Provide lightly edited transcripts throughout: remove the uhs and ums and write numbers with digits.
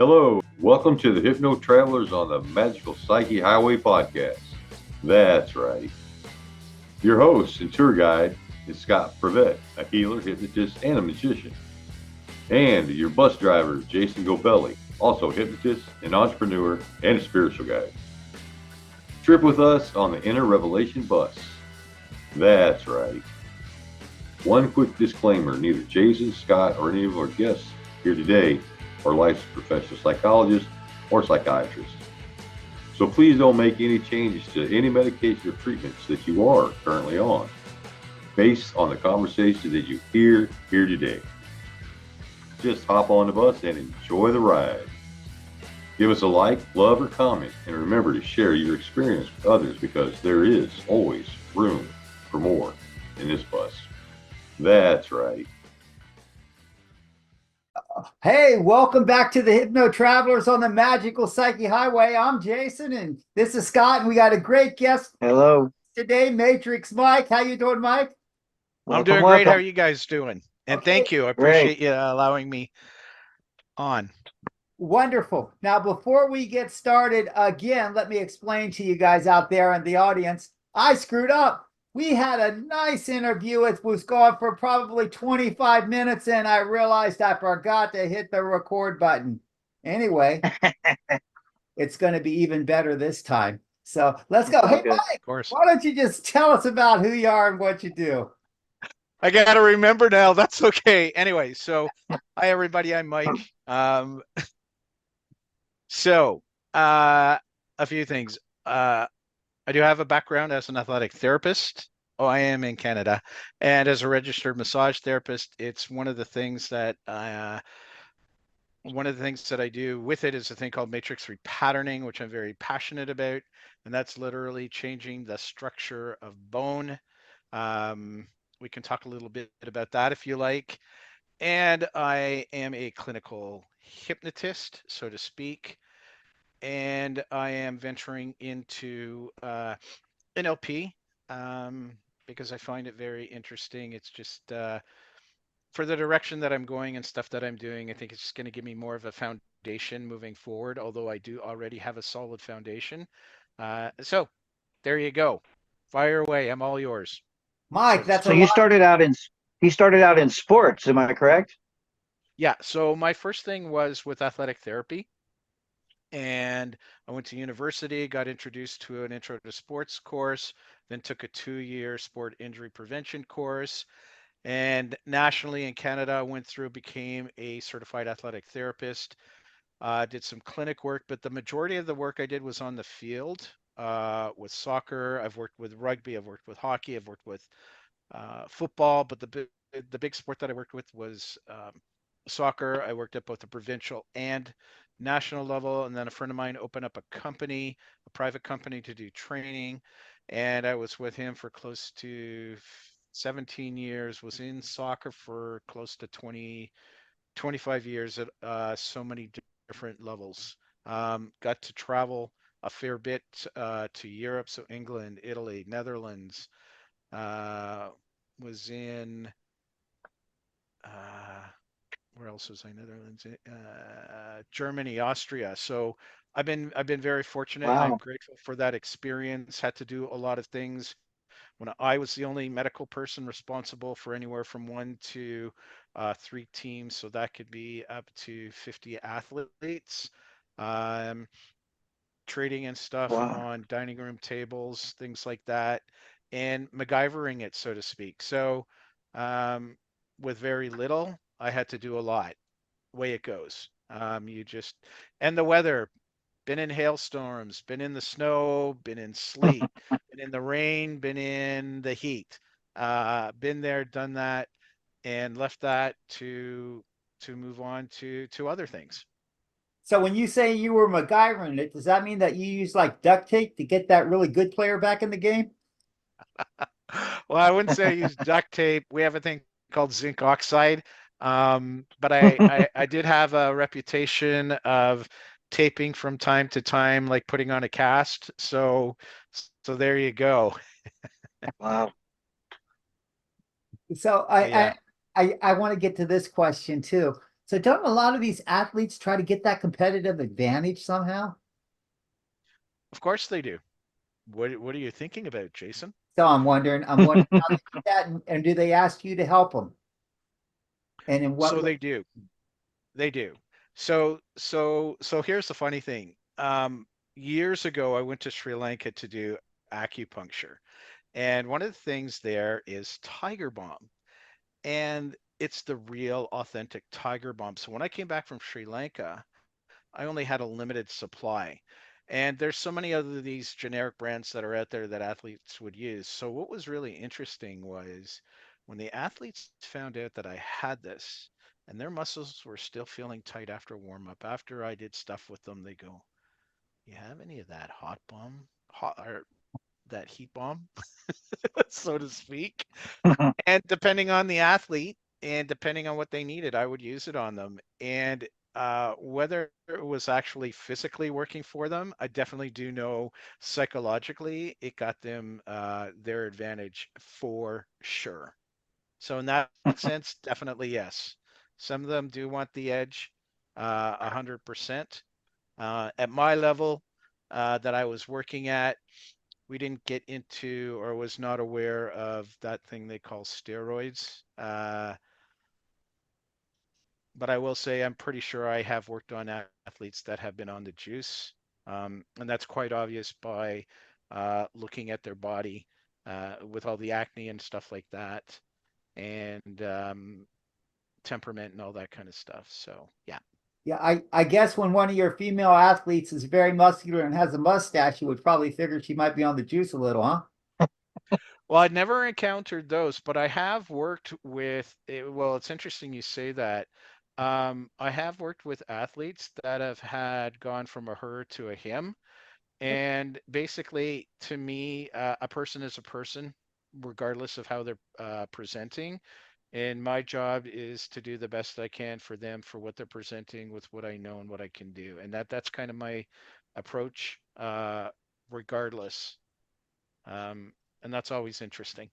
Hello, welcome to the Hypno Travelers on the Magical Psyche Highway podcast. That's right. Your host and tour guide is Scott Prevette, a healer, hypnotist, and a magician. And your bus driver is Jason Gobelli, also a hypnotist, an entrepreneur, and a spiritual guide. Trip with us on the Inner Revelation bus. That's right. One quick disclaimer, neither Jason, Scott, or any of our guests here today are licensed professional psychologists or psychiatrists. So please don't make any changes to any medication or treatments that you are currently on, based on the conversation that you hear here today. Just hop on the bus and enjoy the ride. Give us a like, love, or comment, and remember to share your experience with others because there is always room for more in this bus. That's right. Hey, welcome back to the Hypno Travelers on the Magical Psyche Highway. I'm Jason, and this is Scott, and we got a great guest Hello. today, Matrix Mike. How you doing, Mike? I'm doing great. How are you guys doing? And Okay. thank you. I appreciate you allowing me on. Wonderful. Now, before we get started, again, let me explain to you guys out there in the audience, I screwed up. We had a nice interview. It was going for probably 25 minutes, and I realized I forgot to hit the record button. Anyway, it's going to be even better this time. So let's go. Hey, Good. Mike, Of course. why don't you just tell us about who you are and what you do? I got to remember now. That's okay. Anyway, so hi, everybody. I'm Mike. A few things. I do have a background as an athletic therapist. Oh, I am in Canada. And as a registered massage therapist, it's one of the things that I do with it is a thing called matrix repatterning, which I'm very passionate about. And that's literally changing the structure of bone. We can talk a little bit about that if you like. And I am a clinical hypnotist, so to speak. And I am venturing into NLP because I find it very interesting. It's just for the direction that I'm going and stuff that I'm doing, I think it's just going to give me more of a foundation moving forward, although I do already have a solid foundation. So there you go. Fire away. I'm all yours. Mike, that's So a lot. you started out in sports, am I correct? Yeah. So my first thing was with athletic therapy. And I went to university, got introduced to an intro to sports course, then took a 2-year sport injury prevention course. And nationally in Canada, I went through, became a certified athletic therapist, did some clinic work, but the majority of the work I did was on the field with soccer. I've worked with rugby, I've worked with hockey, I've worked with football, but the big sport that I worked with was soccer. I worked at both the provincial and national level, and then a friend of mine opened up a company, a private company to do training, and I was with him for close to 17 years, was in soccer for close to 25 years at so many different levels. Got to travel a fair bit to Europe, so England, Italy, Netherlands, was in uh, where else was I? Netherlands, Germany, Austria. So I've been very fortunate, and I'm Wow. grateful for that experience. Had to do a lot of things when I was the only medical person responsible for anywhere from 1 to 3 teams. So that could be up to 50 athletes. Um, Trading and stuff Wow. on dining room tables, things like that, and MacGyvering it, so to speak. So, um, with very little, I had to do a lot. Way it goes. You just and the weather. Been in hailstorms, been in the snow, been in sleet, been in the rain, been in the heat. Been there, done that, and left that to move on to other things. So when you say you were MacGyvering it, does that mean that you use like duct tape to get that really good player back in the game? Well, I wouldn't say I use duct tape. We have a thing called zinc oxide. But I did have a reputation of taping from time to time, like putting on a cast. So there you go. Wow. So But yeah. I want to get to this question too. So don't a lot of these athletes try to get that competitive advantage somehow? Of course they do. What are you thinking about, Jason? So I'm wondering how they do that, and do they ask you to help them? And in what So way? they do. They do. So here's the funny thing. Years ago, I went to Sri Lanka to do acupuncture, and one of the things there is Tiger Balm, and it's the real authentic Tiger Balm. So when I came back from Sri Lanka, I only had a limited supply. And there's so many other these generic brands that are out there that athletes would use. So what was really interesting was when the athletes found out that I had this and their muscles were still feeling tight after warm up, after I did stuff with them, they go, "You have any of that hot bomb, hot or that heat bomb, so to speak?" And depending on the athlete and depending on what they needed, I would use it on them. And whether it was actually physically working for them, I definitely do know psychologically it got them their advantage for sure. So in that sense, definitely yes. Some of them do want the edge, 100%. At my level that I was working at, we didn't get into or was not aware of that thing they call steroids. But I will say I'm pretty sure I have worked on athletes that have been on the juice. And that's quite obvious by looking at their body with all the acne and stuff like that, and temperament and all that kind of stuff. So, yeah. Yeah, I guess when one of your female athletes is very muscular and has a mustache, you would probably figure she might be on the juice a little, huh? Well, I'd never encountered those, but I have worked with, well, it's interesting you say that. I have worked with athletes that have had gone from a her to a him. And basically, to me, a person is a person, regardless of how they're presenting. And my job is to do the best I can for them for what they're presenting with what I know and what I can do. And that's kind of my approach, regardless. Um, and that's always interesting.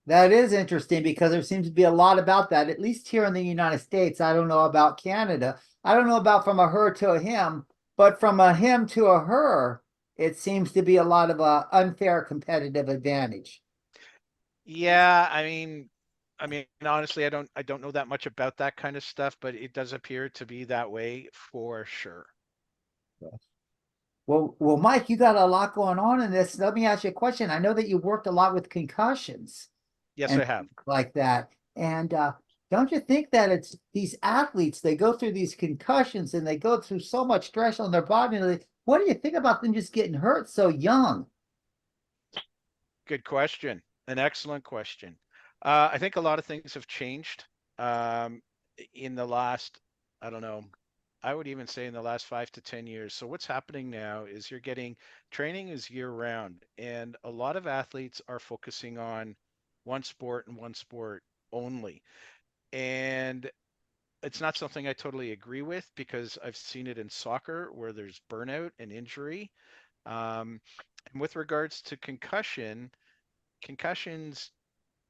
That is interesting because there seems to be a lot about that, at least here in the United States. I don't know about Canada. I don't know about from a her to a him, but from a him to a her, it seems to be a lot of unfair competitive advantage. Yeah, I mean, honestly, I don't know that much about that kind of stuff, but it does appear to be that way for sure. Well, Mike, you got a lot going on in this. Let me ask you a question. I know that you worked a lot with concussions Yes, and I have. things like that. And don't you think that it's these athletes, they go through these concussions and they go through so much stress on their body. And what do you think about them just getting hurt so young? Good question. An excellent question. I think a lot of things have changed um, in the last, I don't know, I would even say in the last 5 to 10 years. So what's happening now is you're getting training is year round, and a lot of athletes are focusing on one sport and one sport only. And it's not something I totally agree with because I've seen it in soccer where there's burnout and injury. Um, and with regards to concussions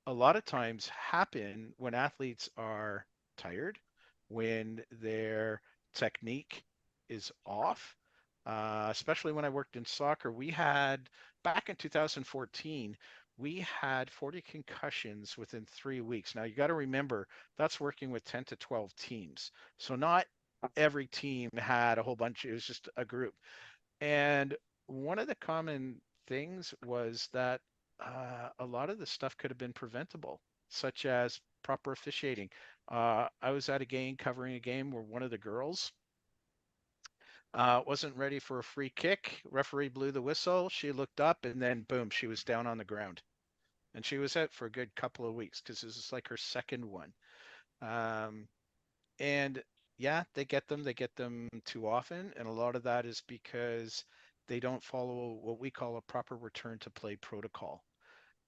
a lot of times happen when athletes are tired, when their technique is off. Especially when I worked in soccer, we had back in 2014, we had 40 concussions within 3 weeks. Now you got to remember that's working with 10 to 12 teams. So not every team had a whole bunch, it was just a group. And one of the common things was that a lot of the stuff could have been preventable, such as proper officiating. I was at a game covering a game where one of the girls wasn't ready for a free kick. Referee blew the whistle. She looked up and then boom, she was down on the ground. And she was out for a good couple of weeks because this is like her second one. Um, and yeah, they get them too often. And a lot of that is because they don't follow what we call a proper return to play protocol.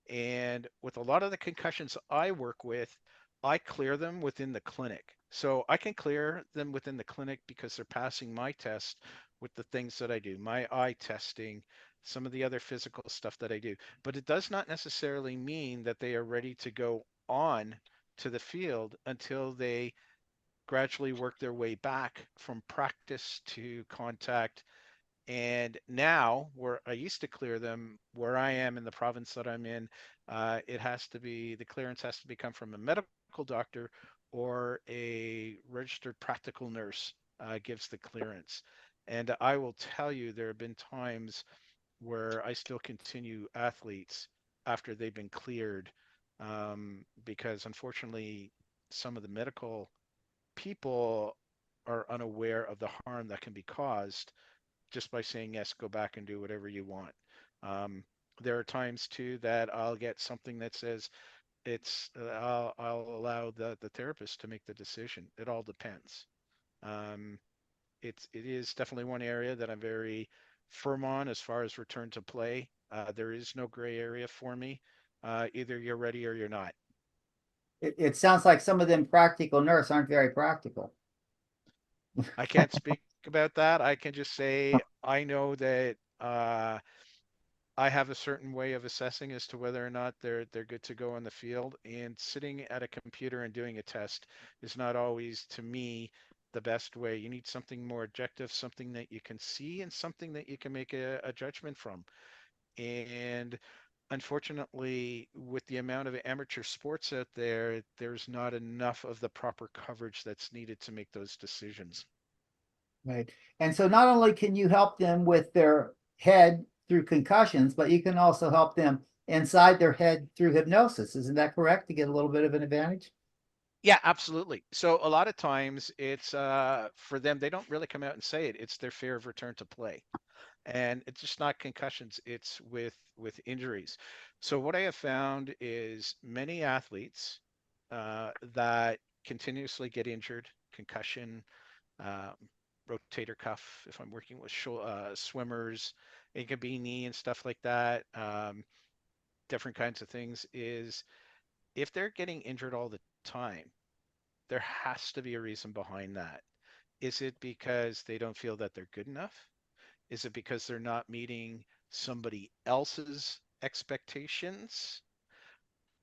And with a lot of the concussions I work with, I clear them within the clinic. So I can clear them within the clinic because they're passing my test with the things that I do, my eye testing, some of the other physical stuff that I do. But it does not necessarily mean that they are ready to go on to the field until they gradually work their way back from practice to contact. And now, where I used to clear them, where I am in the province that I'm in, it has to be the clearance has to become from a medical doctor or a registered practical nurse gives the clearance. And I will tell you, there have been times where I still continue athletes after they've been cleared, because unfortunately, some of the medical people are unaware of the harm that can be caused just by saying yes, go back and do whatever you want. Um, there are times too that I'll get something that says I'll allow the therapist to make the decision. It all depends. Um, it is definitely one area that I'm very firm on as far as return to play. There is no gray area for me. Either you're ready or you're not. It sounds like some of them practical nurse aren't very practical. I can't speak about that. I can just say I know that I have a certain way of assessing as to whether or not they're good to go on the field. And sitting at a computer and doing a test is not always, to me, the best way. You need something more objective, something that you can see, and something that you can make a judgment from. And unfortunately, with the amount of amateur sports out there, there's not enough of the proper coverage that's needed to make those decisions. Right. And so not only can you help them with their head through concussions, but you can also help them inside their head through hypnosis. Isn't that correct? To get a little bit of an advantage? Yeah, absolutely. So a lot of times it's for them, they don't really come out and say it. It's their fear of return to play. And it's just not concussions, it's with injuries. So what I have found is many athletes that continuously get injured, concussion, um, rotator cuff, if I'm working with swimmers, it could be knee and stuff like that, different kinds of things, is if they're getting injured all the time, there has to be a reason behind that. Is it because they don't feel that they're good enough? Is it because they're not meeting somebody else's expectations?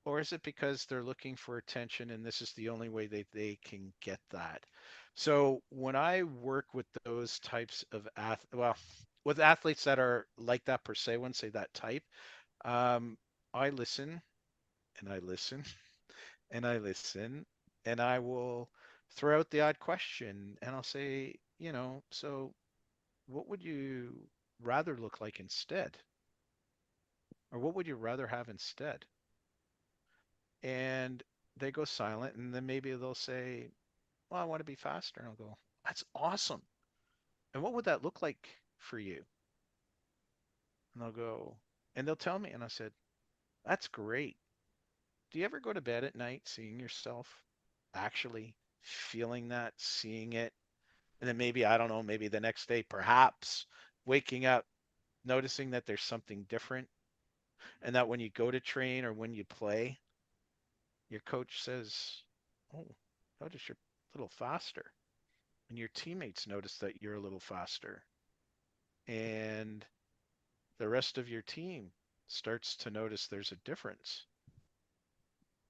Or is it because they're looking for attention and this is the only way they can get that? So when I work with those types of with athletes that are like that per se, I wouldn't say that type, um, I listen and I listen and I listen and I will throw out the odd question and I'll say, so what would you rather look like instead? Or what would you rather have instead? And they go silent and then maybe they'll say, well, I want to be faster. And I'll go, that's awesome. And what would that look like for you? And they'll go, and they'll tell me. And I said, that's great. Do you ever go to bed at night seeing yourself actually feeling that, seeing it? And then maybe, I don't know, maybe the next day, perhaps waking up, noticing that there's something different and that when you go to train or when you play, your coach says, "Oh, notice you're a little faster." And your teammates notice that you're a little faster. And the rest of your team starts to notice there's a difference.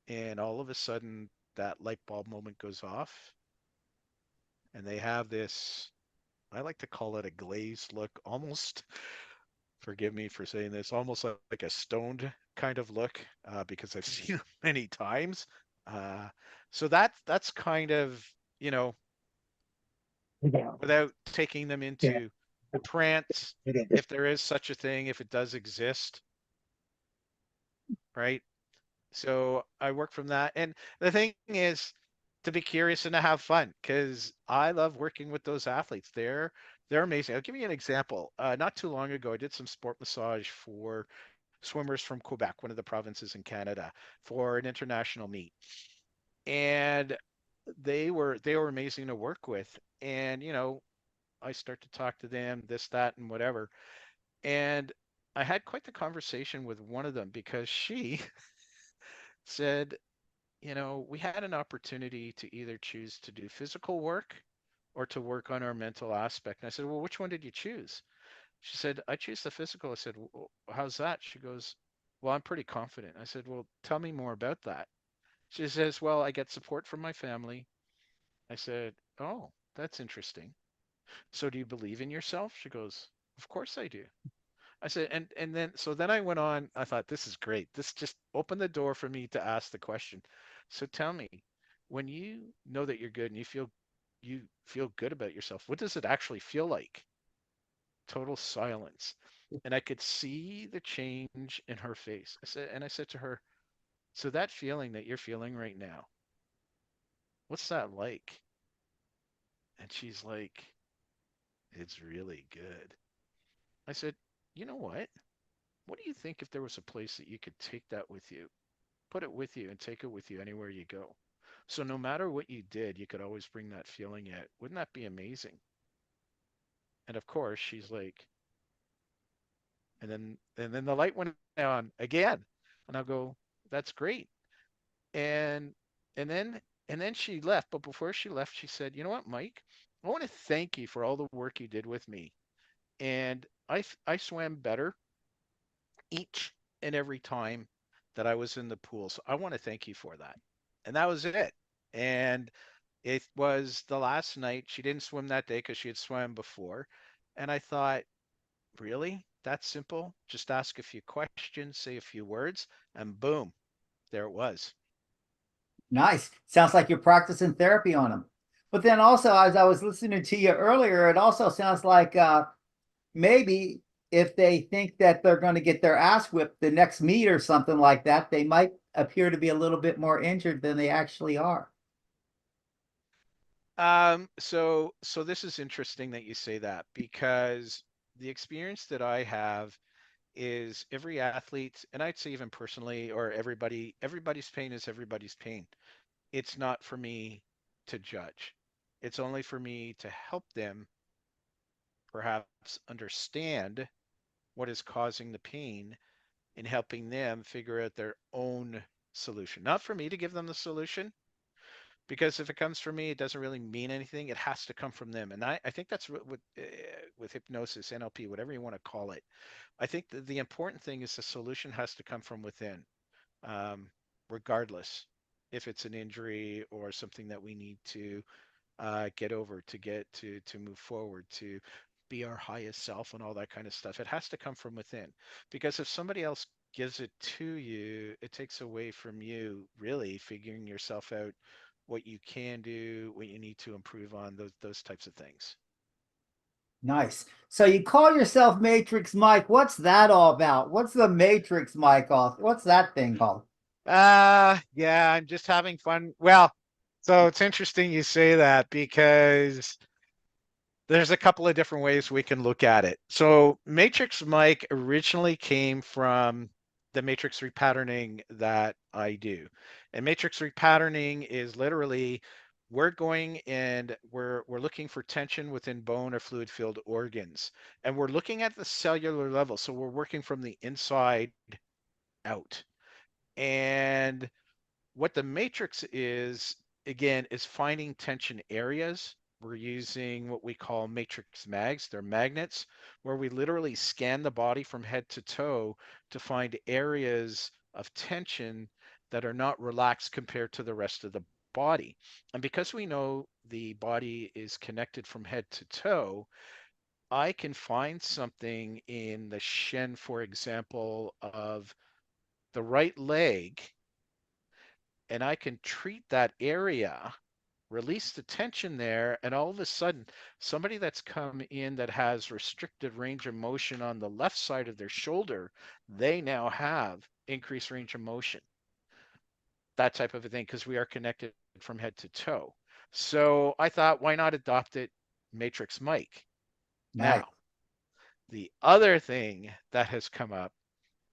And all of a sudden, that light bulb moment goes off. And they have this, I like to call it a glazed look, almost, forgive me for saying this, almost like a stoned kind of look, because I've seen it many times. Uh, so that's kind of, you know, Yeah. without taking them Yeah. into trance, if there is such a thing, if it does exist, right? So I work from that. And the thing is to be curious and to have fun because I love working with those athletes. They're amazing. I'll give you an example. Not too long ago, I did some sport massage for swimmers from Quebec, one of the provinces in Canada, for an international meet. And they were amazing to work with. And I start to talk to them, this, that, and whatever. And I had quite the conversation with one of them because she said, we had an opportunity to either choose to do physical work or to work on our mental aspect. And I said, well, which one did you choose? She said, I choose the physical. I said, well, how's that? She goes, well, I'm pretty confident. I said, well, tell me more about that. She says, well, I get support from my family. I said, oh, that's interesting. So do you believe in yourself? She goes, of course I do. I said, and then so then I went on. I thought this is great. This just opened the door for me to ask the question. So tell me, when you know that you're good and you feel good about yourself, what does it actually feel like? Total silence. And I could see the change in her face. I said to her, so that feeling that you're feeling right now, what's that like? And she's like, it's really good. I said, you know what? What do you think if there was a place that you could take that with you? Put it with you and take it with you anywhere you go. So no matter what you did, you could always bring that feeling in. Wouldn't that be amazing? And of course, she's like, and then the light went on again. And I'll go, that's great. And and then and then she left. But before she left, she said, you know what, Mike? I want to thank you for all the work you did with me. And I swam better each and every time that I was in the pool. So I want to thank you for that. And that was it. And it was the last night. She didn't swim that day because she had swam before. And I thought, really? That simple? Just ask a few questions, say a few words, and boom, there it was. Nice. Sounds like you're practicing therapy on them. But then also, as I was listening to you earlier, it also sounds like maybe if they think that they're going to get their ass whipped the next meet or something like that, they might appear to be a little bit more injured than they actually are. So this is interesting that you say that because the experience that I have is every athlete, and I'd say even personally, or everybody's pain is everybody's pain. It's not for me to judge. It's only for me to help them perhaps understand what is causing the pain and helping them figure out their own solution. Not for me to give them the solution, because if it comes from me, it doesn't really mean anything. It has to come from them. And I think that's what with hypnosis, NLP, whatever you want to call it. I think the important thing is the solution has to come from within, um, regardless if it's an injury or something that we need to get over to get to move forward to be our highest self and all that kind of stuff. It has to come from within, because if somebody else gives it to you, it takes away from you really figuring yourself out, what you can do, what you need to improve on, those types of things. Nice. So you call yourself Matrix Mike. What's that all about? What's the Matrix Mike off? What's that thing called? Yeah, I'm just having fun. Well, so it's interesting you say that because there's a couple of different ways we can look at it. So Matrix Mike originally came from the matrix repatterning that I do. And matrix repatterning is literally we're going and we're looking for tension within bone or fluid filled organs. And we're looking at the cellular level. So we're working from the inside out. And what the matrix is, again, is finding tension areas. We're using what we call matrix mags. They're magnets where we literally scan the body from head to toe to find areas of tension that are not relaxed compared to the rest of the body. And because we know the body is connected from head to toe, I can find something in the shin, for example, of the right leg, and I can treat that area, release the tension there, and all of a sudden, somebody that's come in that has restricted range of motion on the left side of their shoulder, they now have increased range of motion. That type of a thing, because we are connected from head to toe. So I thought, why not adopt it Matrix Mike? Nice. Now, the other thing that has come up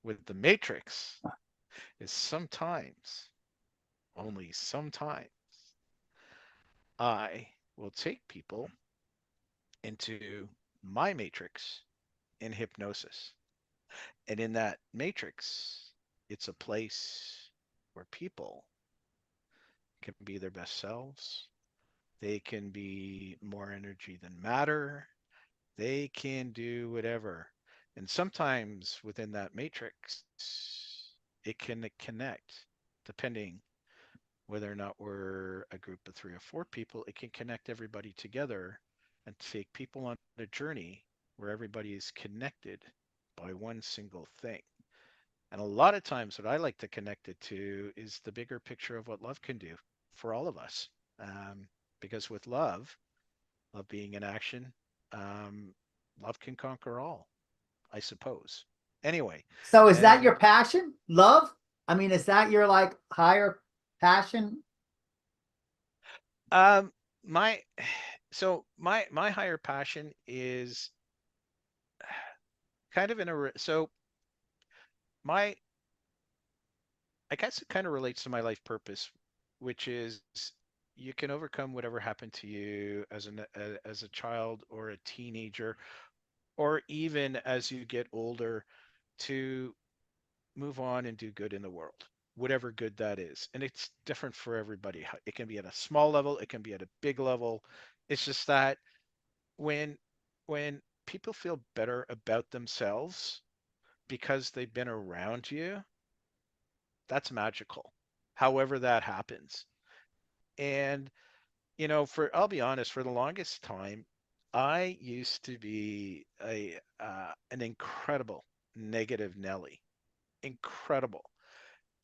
with the Matrix is sometimes, only sometimes, I will take people into my matrix in hypnosis. And in that matrix, it's a place where people can be their best selves. They can be more energy than matter. They can do whatever. And sometimes within that matrix, it can connect depending whether or not we're a group of 3 or 4 people, it can connect everybody together and take people on a journey where everybody is connected by one single thing. And a lot of times, what I like to connect it to is the bigger picture of what love can do for all of us. Because with love being in action, um, love can conquer all, I suppose. Anyway, So is that and your passion? Love? I mean, is that your like higher passion? um, my my higher passion is kind of so my I guess it kind of relates to my life purpose, which is you can overcome whatever happened to you as a child or a teenager, or even as you get older, to move on and do good in the world, whatever good that is. And it's different for everybody. It can be at a small level, it can be at a big level. It's just that when when people feel better about themselves because they've been around you, that's magical. However that happens. And for I'll be honest, for the longest time, I used to be a an incredible negative Nelly. Incredible.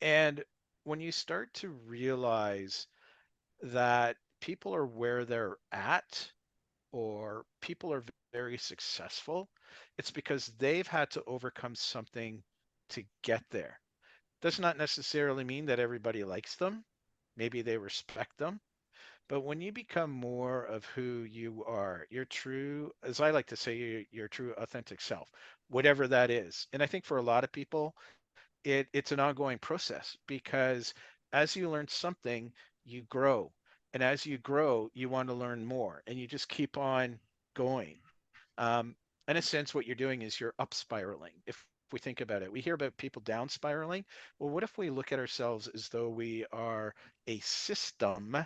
And when you start to realize that people are where they're at, or people are very successful, it's because they've had to overcome something to get there. Does not necessarily mean that everybody likes them. Maybe they respect them. But when you become more of who you are, your true, as I like to say, your true authentic self, whatever that is. And I think for a lot of people, it's an ongoing process, because as you learn something, you grow. And as you grow, you want to learn more, and you just keep on going. Um, in a sense, what you're doing is you're up spiraling. If we think about it, we hear about people down spiraling. Well, what if we look at ourselves as though we are a system,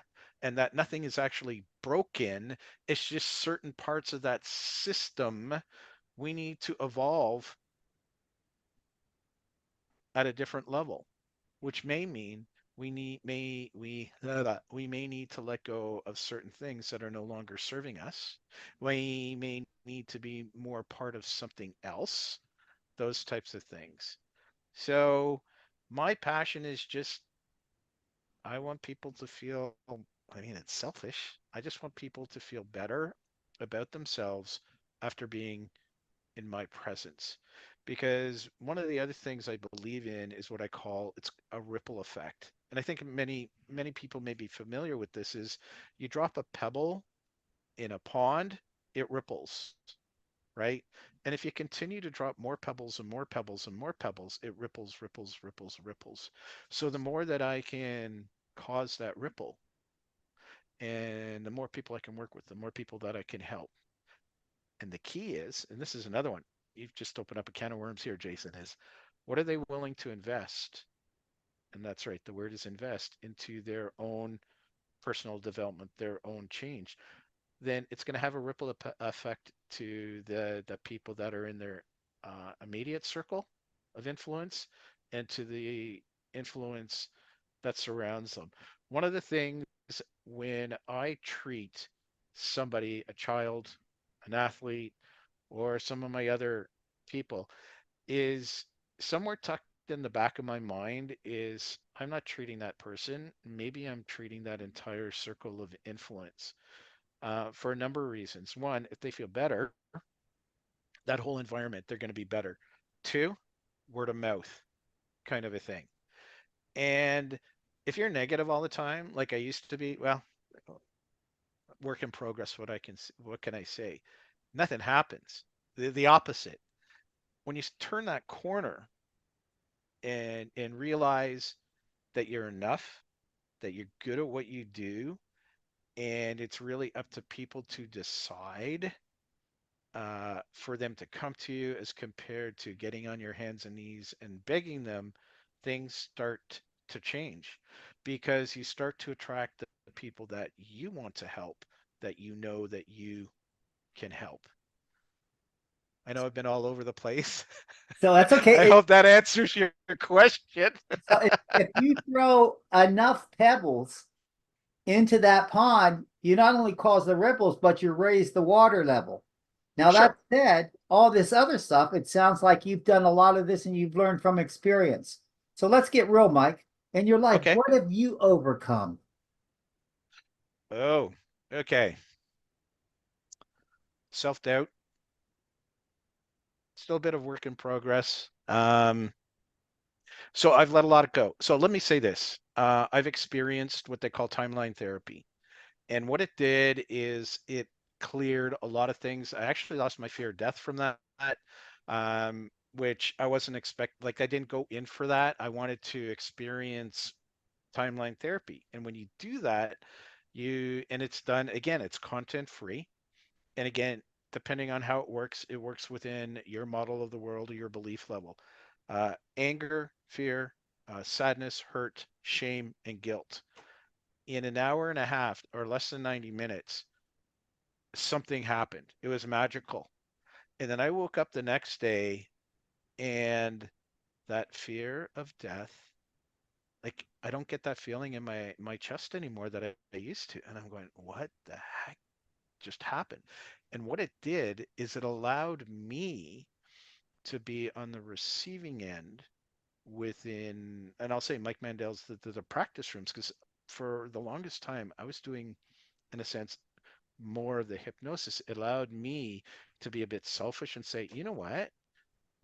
and that nothing is actually broken? It's just certain parts of that system we need to evolve at a different level, which may mean we may need to let go of certain things that are no longer serving us. We may need to be more part of something else, those types of things. So my passion is just, I want people to feel, I mean, it's selfish. I just want people to feel better about themselves after being in my presence. Because one of the other things I believe in is what I call, it's a ripple effect. And I think many people may be familiar with this, is you drop a pebble in a pond, it ripples, right? And if you continue to drop more pebbles and more pebbles and more pebbles, it ripples, ripples, ripples, ripples. So the more that I can cause that ripple, and the more people I can work with, the more people that I can help. And the key is, and this is another one, you've just opened up a can of worms here, Jason, is what are they willing to invest? And that's right, the word is invest into their own personal development, their own change. Then it's going to have a ripple effect to the people that are in their immediate circle of influence, and to the influence that surrounds them. One of the things when I treat somebody, a child, an athlete, or some of my other people, is somewhere tucked in the back of my mind is, I'm not treating that person. Maybe I'm treating that entire circle of influence, for a number of reasons. One, if they feel better, that whole environment, they're going to be better. Two, word of mouth kind of a thing. And if you're negative all the time, like I used to be, well, work in progress. What can I say? Nothing happens. The opposite. When you turn that corner and realize that you're enough, that you're good at what you do, and it's really up to people to decide, for them to come to you, as compared to getting on your hands and knees and begging them, things start to change, because you start to attract the people that you want to help, that you know that you can help. I know I've been all over the place. So that's I okay. hope that answers your question. So if you throw enough pebbles into that pond, you not only cause the ripples, but you raise the water level. Now, that Sure. said, all this other stuff, it sounds like you've done a lot of this and you've learned from experience. So let's get real, Mike. In your life, Okay. what have you overcome? Oh, okay. Self-doubt. Still a bit of work in progress. So I've let a lot of go. So let me say this. I've experienced what they call timeline therapy. And what it did is it cleared a lot of things. I actually lost my fear of death from that, which I wasn't like I didn't go in for that. I wanted to experience timeline therapy. And when you do that, and it's done, again, it's content free. And again, depending on how it works within your model of the world or your belief level. Anger, fear, sadness, hurt, shame, and guilt. In an hour and a half or less than 90 minutes, something happened. It was magical. And then I woke up the next day and that fear of death, like I don't get that feeling in my chest anymore that I used to. And I'm going, what the heck just happened? And what it did is it allowed me to be on the receiving end within, and I'll say Mike Mandel's the practice rooms, because for the longest time I was doing, in a sense, more of the hypnosis. It allowed me to be a bit selfish and say, you know what?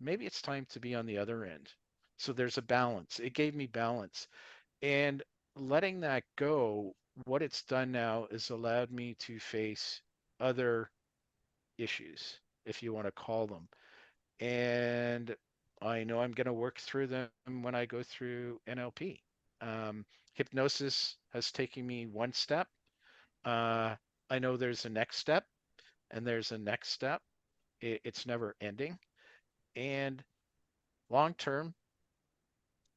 Maybe it's time to be on the other end. So there's a balance. It gave me balance. And letting that go, what it's done now is allowed me to face other issues, if you want to call them. And I know I'm going to work through them when I go through NLP. Hypnosis has taken me one step. I know there's a next step, and there's a next step. It's never ending. And long term,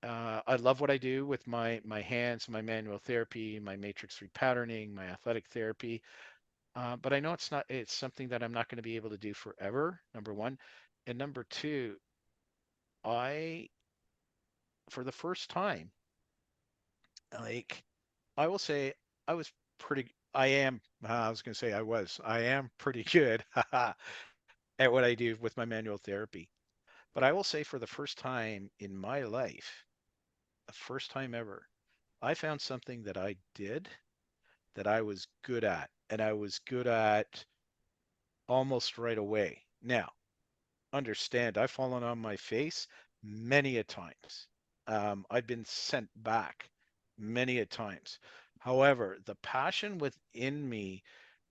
I love what I do with my hands, my manual therapy, my matrix repatterning, my athletic therapy. But I know it's something that I'm not going to be able to do forever, number one. And number two, I, for the first time, like, I will say I was I am, I was going to say I am pretty good at what I do with my manual therapy. But I will say for the first time in my life, the first time ever, I found something that I did that I was good at, and I was good at almost right away. Now, understand, I've fallen on my face many a times. I've been sent back many a times. However, the passion within me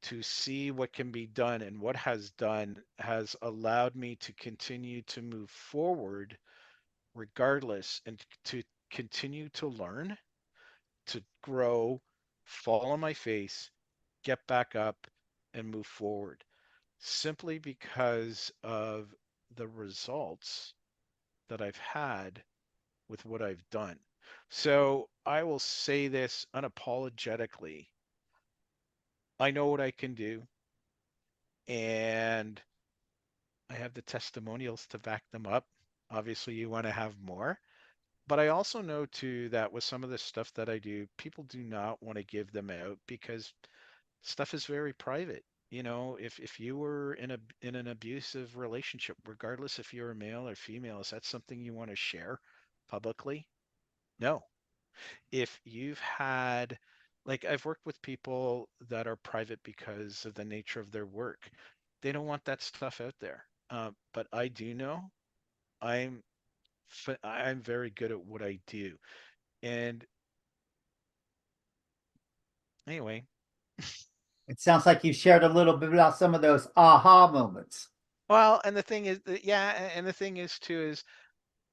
to see what can be done and what has done has allowed me to continue to move forward regardless, and to continue to learn, to grow, fall on my face, get back up, and move forward, simply because of the results that I've had with what I've done. So I will say this unapologetically. I know what I can do, and I have the testimonials to back them up. Obviously, you want to have more. But I also know too that with some of the stuff that I do, people do not want to give them out because stuff is very private. You know, if you were in an abusive relationship, regardless if you're a male or female, is that something you want to share publicly? No. If you've had, like, I've worked with people that are private because of the nature of their work. They don't want that stuff out there. But I do know I'm I'm very good at what I do. And anyway, It sounds like you shared a little bit about some of those aha moments. well, and the thing is that, yeah, and the thing is too is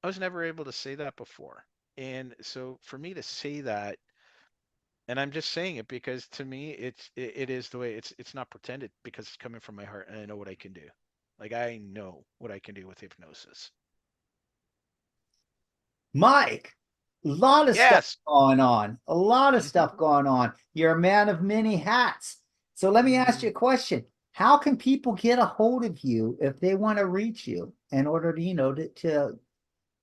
I was never able to say that before. And so for me to say that, and I'm just saying it because to me it is the way it's not pretended, because it's coming from my heart and I know what I can do. Like I know what I can do with hypnosis. Mike, a lot of stuff Yes. going on. A lot of Hmm. stuff going on. You're a man of many hats. So let me ask Hmm. you a question. how can people get a hold of you if they want to reach you in order to, to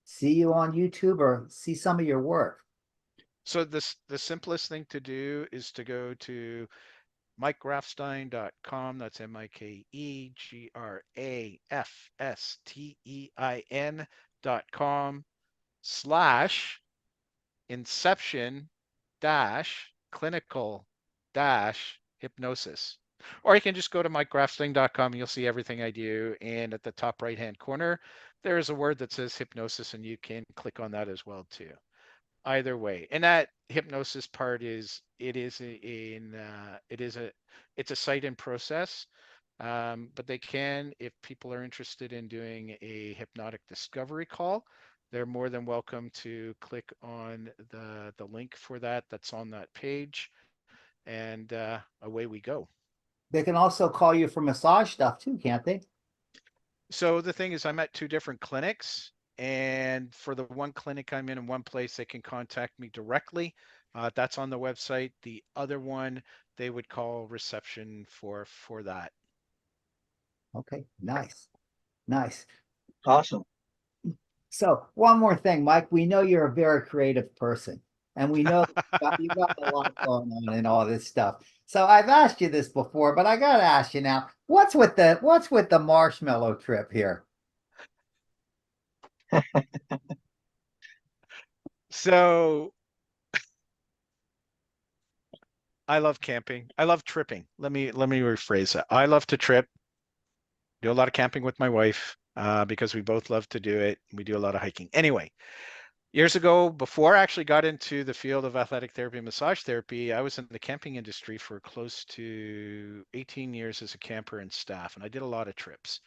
see you on YouTube or see some of your work? So the simplest thing to do is to go to MikeGrafstein.com. That's MikeGrafstein.com/Inception clinical hypnosis. Or you can just go to MikeGrafstein.com. You'll see everything I do. And at the top right hand corner, there is a word that says hypnosis, and you can click on that as well too. Either way, and that hypnosis part is it's a site in process, but they can, if people are interested in doing a hypnotic discovery call, they're more than welcome to click on the link for that that's on that page, and away we go. They can also call you for massage stuff too, can't they? So the thing is, I'm at two different clinics, and for the one clinic I'm in one place, they can contact me directly. That's on the website. The other one, they would call reception for that. Okay, nice, nice. Awesome. So one more thing, Mike, we know you're a very creative person, and we know you got a lot going on and all this stuff. So I've asked you this before, but I gotta ask you now, what's with the marshmallow trip here? So I love camping. I love tripping. Let me rephrase that. I love to trip. Do a lot of camping with my wife because we both love to do it. We do a lot of hiking. Anyway, years ago, before I actually got into the field of athletic therapy and massage therapy, I was in the camping industry for close to 18 years as a camper and staff, and I did a lot of trips.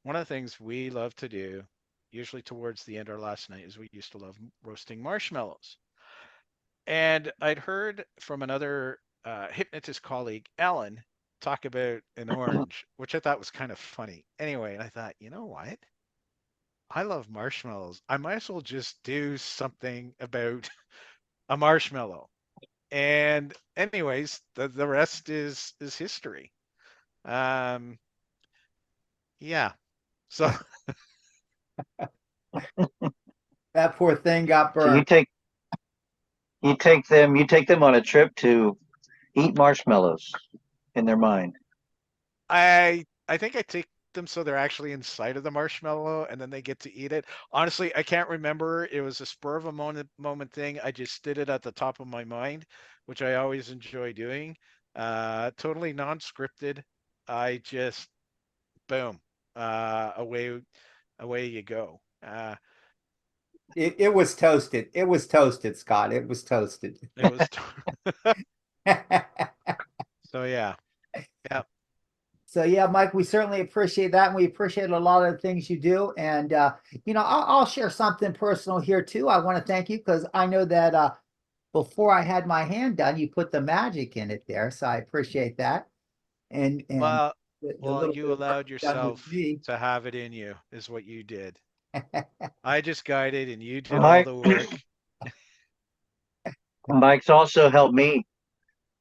One of the things we love to do, usually towards the end of our last night, is we used to love roasting marshmallows. And I'd heard from another hypnotist colleague, Ellen, talk about an orange, which I thought was kind of funny. Anyway, and I thought, you know what? I love marshmallows. I might as well just do something about a marshmallow. And anyways, the rest is history. Um, yeah. So That poor thing got So burned. you take them on a trip to eat marshmallows in their mind. I think I take them so they're actually inside of the marshmallow and then they get to eat it. Honestly, I can't remember. It was a spur of a moment thing. I just did it at the top of my mind, which I always enjoy doing. Totally non-scripted. I just boom, away you go. It was toasted. It was toasted, Scott. It was toasted. It was so yeah, yeah. So yeah, Mike, we certainly appreciate that, and we appreciate a lot of the things you do. And I'll share something personal here too. I want to thank you because I know that before I had my hand done, you put the magic in it there. So I appreciate that. And Well, the well, little you bit of work allowed you've done with yourself me. to have it in you, is what you did. I just guided and you did all Mike, the work. Mike's also helped me.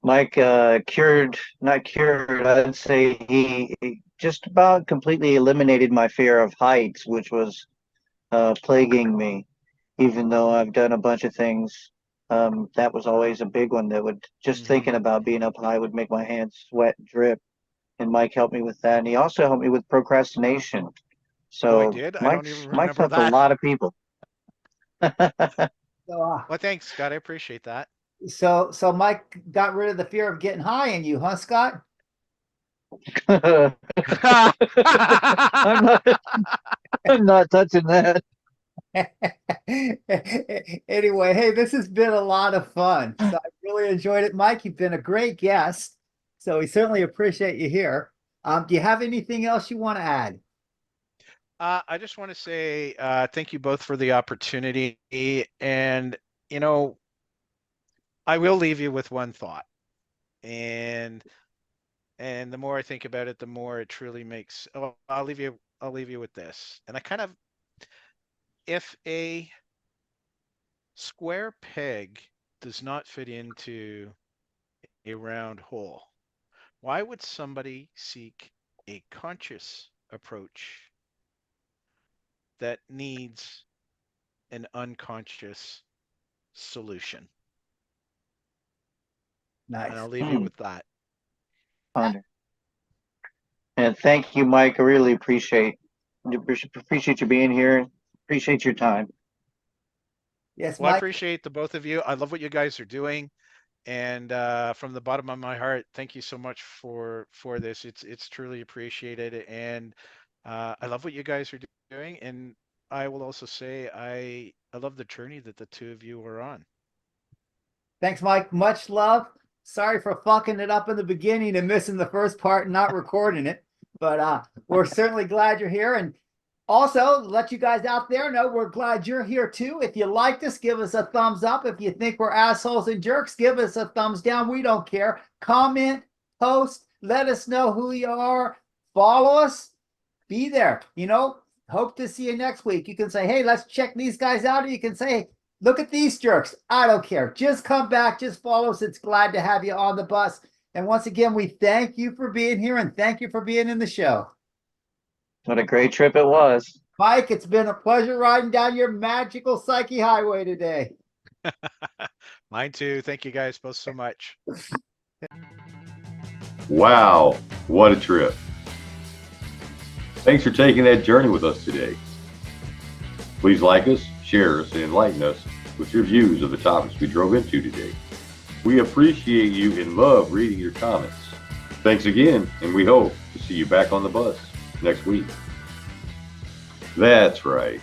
Mike not cured, I'd say he just about completely eliminated my fear of heights, which was plaguing me. Even though I've done a bunch of things, that was always a big one that would just Hmm. thinking about being up high would make my hands sweat and drip. And Mike helped me with that. And he also helped me with procrastination. Oh, I So did? I don't even Mike's remember helped a that. lot of people. So, Well, thanks, Scott. I appreciate that. so Mike got rid of the fear of getting high in you, huh, Scott? I'm not I'm not touching that. Anyway, hey, this has been a lot of fun. So I really enjoyed it, Mike. You've been a great guest. So we certainly appreciate you here. Do you have anything else you want to add? I just want to say thank you both for the opportunity. And, you know, I will leave you with one thought. And the more I think about it, the more it truly makes. Oh, I'll leave you with this. And I kind of, if a square peg does not fit into a round hole, why would somebody seek a conscious approach that needs an unconscious solution. Nice. And I'll leave you with that. Ponder. And thank you, Mike. I really appreciate you being here. Appreciate your time. Yes, Well, I Mike. appreciate the both of you. I love what you guys are doing. And from the bottom of my heart, thank you so much for this. It's truly appreciated. And I love what you guys are doing. And I will also say I love the journey that the two of you are on. Thanks, Mike. Much love. Sorry for fucking it up in the beginning and missing the first part and not recording it. But we're certainly glad you're here. And also, let you guys out there know we're glad you're here too. If you liked us, give us a thumbs up. If you think we're assholes and jerks, give us a thumbs down. We don't care. Comment, post, let us know who you are. Follow us. Be there. Hope to see you next week. You can say, hey, let's check these guys out. Or you can say, look at these jerks. I don't care. Just come back. Just follow us. It's glad to have you on the bus. And once again, we thank you for being here and thank you for being in the show. What a great trip it was. Mike, it's been a pleasure riding down your magical psyche highway today. Mine too. Thank you guys both so much. Wow, what a trip. Thanks for taking that journey with us today. Please like us, share us, and enlighten us with your views of the topics we drove into today. We appreciate you and love reading your comments. Thanks again, and we hope to see you back on the bus next week. That's right.